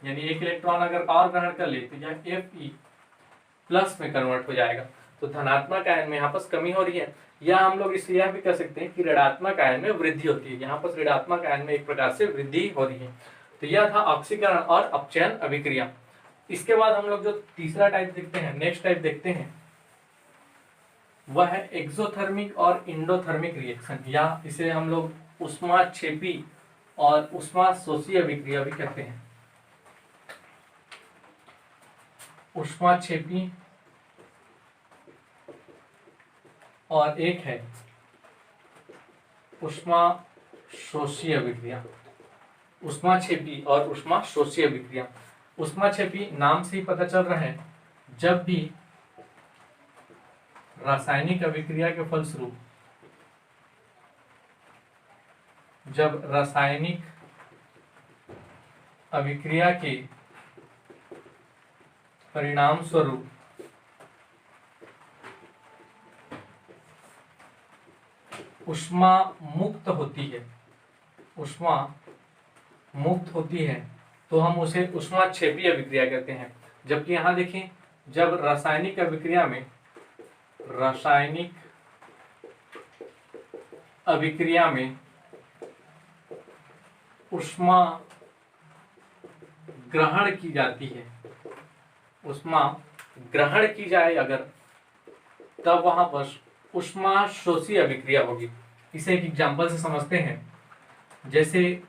यानी एक इलेक्ट्रॉन अगर और ग्रहण कर ले तो यह Fe+ में कन्वर्ट हो जाएगा। तो धनात्मक आयन में यहाँ पर कमी हो रही है, या हम लोग इसलिए यह भी कह सकते हैं कि ऋणात्मक आयन में वृद्धि होती है, यहाँ पर ऋणात्मक आयन में एक प्रकार से वृद्धि हो रही है। तो यह था ऑक्सीकरण और अपचयन अभिक्रिया। इसके बाद हम लोग जो तीसरा टाइप देखते हैं, नेक्स्ट टाइप देखते हैं, वह है एक्सोथर्मिक और इंडोथर्मिक रिएक्शन, या इसे हम लोग ऊष्माक्षेपी और ऊष्माशोषी अभिक्रिया भी कहते हैं। ऊष्माक्षेपी और एक है ऊष्माशोषी अभिक्रिया। ऊष्माक्षेपी और ऊष्माशोषी अभिक्रिया। ऊष्माक्षेपी नाम से ही पता चल रहा है, जब भी रासायनिक अभिक्रिया के फलस्वरूप, जब रासायनिक अभिक्रिया के परिणाम स्वरूप ऊष्मा मुक्त होती है, ऊष्मा मुक्त होती है, तो हम उसे ऊष्माक्षेपी अभिक्रिया कहते हैं। जबकि यहाँ देखें, जब रासायनिक अभिक्रिया में, रासायनिक अभिक्रिया में ऊष्मा ग्रहण की जाती है, ऊष्मा ग्रहण की जाए अगर, तब वहां पर ऊष्माशोषी अभिक्रिया होगी। इसे एक एग्जांपल से समझते हैं, जैसे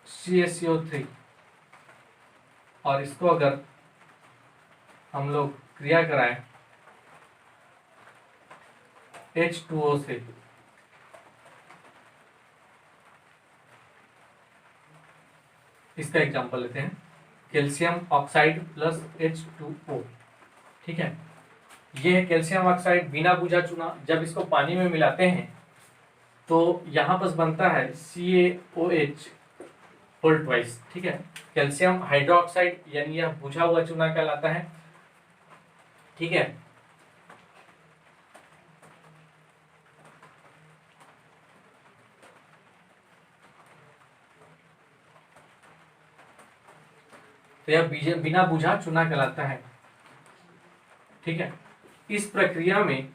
CaCO3, और इसको अगर हम लोग क्रिया कराएं H2O से, इसका एग्जांपल लेते हैं, कैल्शियम ऑक्साइड प्लस H2O। ठीक है, ये है कैल्शियम ऑक्साइड बिना बुझा चूना। जब इसको पानी में मिलाते हैं तो यहाँ पर बनता है CaOH होल ट्वाइस। ठीक है, कैल्शियम हाइड्रोक्साइड यानी यह बुझा हुआ चूना कहलाता है। ठीक है, तो यह बिना बुझा चूना कहलाता है। ठीक है, इस प्रक्रिया में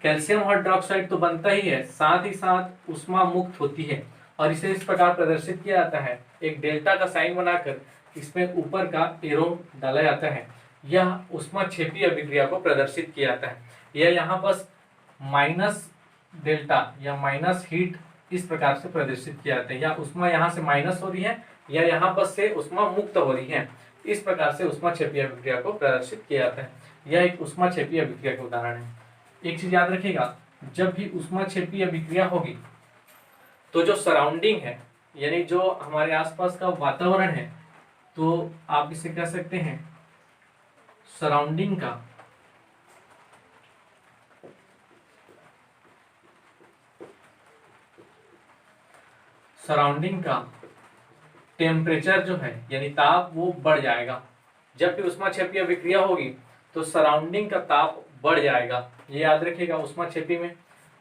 कैल्शियम हाइड्रोक्साइड तो बनता ही है, साथ ही साथ ऊष्मा मुक्त होती है और इसे इस प्रकार प्रदर्शित किया जाता है, एक डेल्टा का साइन बनाकर इसमें ऊपर का एरो डाला जाता है। यह ऊष्मा क्षेपी अभिक्रिया को प्रदर्शित किया जाता है। यह यहाँ पर माइनस डेल्टा या माइनस हीट इस प्रकार से प्रदर्शित किया जाता है, या ऊष्मा यहाँ से माइनस हो रही है या यहाँ पर से ऊष्मा मुक्त हो रही है। इस प्रकार से ऊष्मा क्षेपी अभिक्रिया को प्रदर्शित किया जाता है। यह एक ऊष्मा क्षेपी अभिक्रिया का उदाहरण है। एक चीज याद रखिएगा, जब भी ऊष्मा क्षेपी अभिक्रिया होगी तो जो सराउंडिंग है यानी जो हमारे आसपास का वातावरण है, तो आप इसे कह सकते हैं सराउंडिंग का टेम्परेचर जो है यानी ताप वो बढ़ जाएगा। जब भी ऊष्माक्षेपी अभिक्रिया होगी तो सराउंडिंग का ताप बढ़ जाएगा, ये याद रखिएगा ऊष्माक्षेपी में।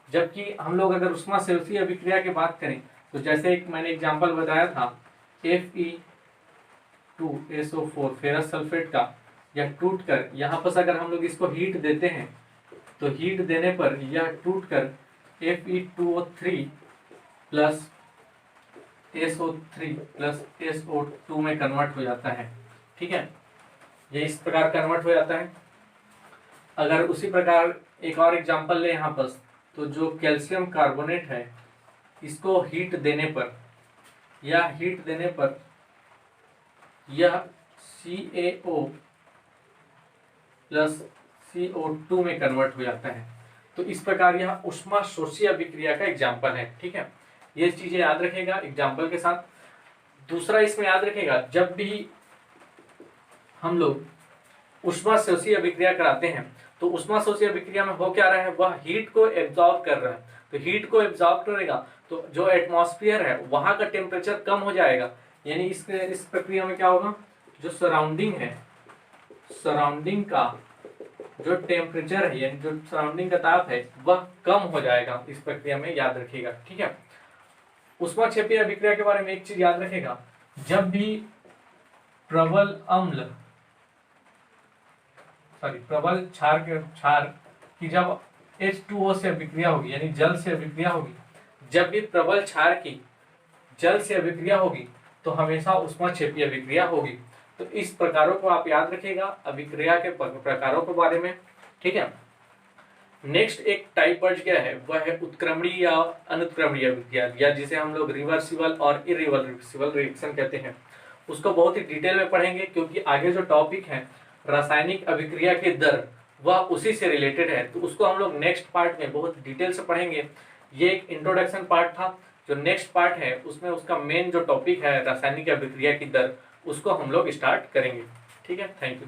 जबकि हम लोग अगर ऊष्माक्षेपी अभिक्रिया की बात करें तो जैसे एक मैंने एग्जांपल बताया था Fe2SO4 फेरस सल्फेट का, यह टूट कर यहाँ पर अगर हम लोग इसको हीट देते हैं तो हीट देने पर यह टूट कर Fe2O3 plus SO3 plus SO2 में कन्वर्ट हो जाता है। ठीक है, ये इस प्रकार कन्वर्ट हो जाता है। अगर उसी प्रकार एक और एग्जांपल ले यहाँ पर, तो जो कैल्शियम कार्बोनेट है इसको हीट देने पर यह CaO प्लस CO2 में कन्वर्ट हो जाता है। तो इस प्रकार यह ऊष्मा शोषी अभिक्रिया का एग्जाम्पल है। ठीक है, ये चीजें याद रखेगा एग्जाम्पल के साथ। दूसरा इसमें याद रखेगा, जब भी हम लोग ऊष्मा शोषी अभिक्रिया कराते हैं तो ऊष्मा शोषी अभिक्रिया में हो क्या रहा है, वह हीट को एब्जॉर्ब कर रहा है। तो हीट को एब्जॉर्ब करेगा तो जो एटमॉस्फेयर है वहां का टेम्परेचर कम हो जाएगा, यानी इस प्रक्रिया में क्या होगा, जो सराउंडिंग है, सराउंडिंग का जो टेम्परेचर है यानी जो सराउंडिंग का ताप है वह कम हो जाएगा इस प्रक्रिया में, याद रखिएगा। ठीक है, ऊष्माक्षेपी अभिक्रिया के बारे में एक चीज याद रखेगा, जब भी प्रबल क्षार की जब H2O से अभिक्रिया होगी यानी जल से अभिक्रिया होगी, जब भी प्रबल क्षार की जल से अभिक्रिया होगी तो हमेशा ऊष्माक्षेपी अभिक्रिया होगी। तो इस प्रकारों को आप याद रखिएगा अभिक्रिया के प्रकारों के बारे में। ठीक है, नेक्स्ट एक टाइप बढ़ गया है, वह है उत्क्रमणीय या अनुत्क्रमणीय अभिक्रिया, या जिसे हम लोग रिवर्सिबल और इरिवर्सिबल रिएक्शन कहते हैं। उसको बहुत ही डिटेल में पढ़ेंगे क्योंकि आगे जो टॉपिक है रासायनिक अभिक्रिया की दर वह उसी से रिलेटेड है, तो उसको हम लोग नेक्स्ट पार्ट में बहुत डिटेल से पढ़ेंगे। ये एक इंट्रोडक्शन पार्ट था। जो नेक्स्ट पार्ट है उसमें उसका मेन जो टॉपिक है रासायनिक अभिक्रिया की दर, उसको हम लोग स्टार्ट करेंगे। ठीक है, थैंक यू।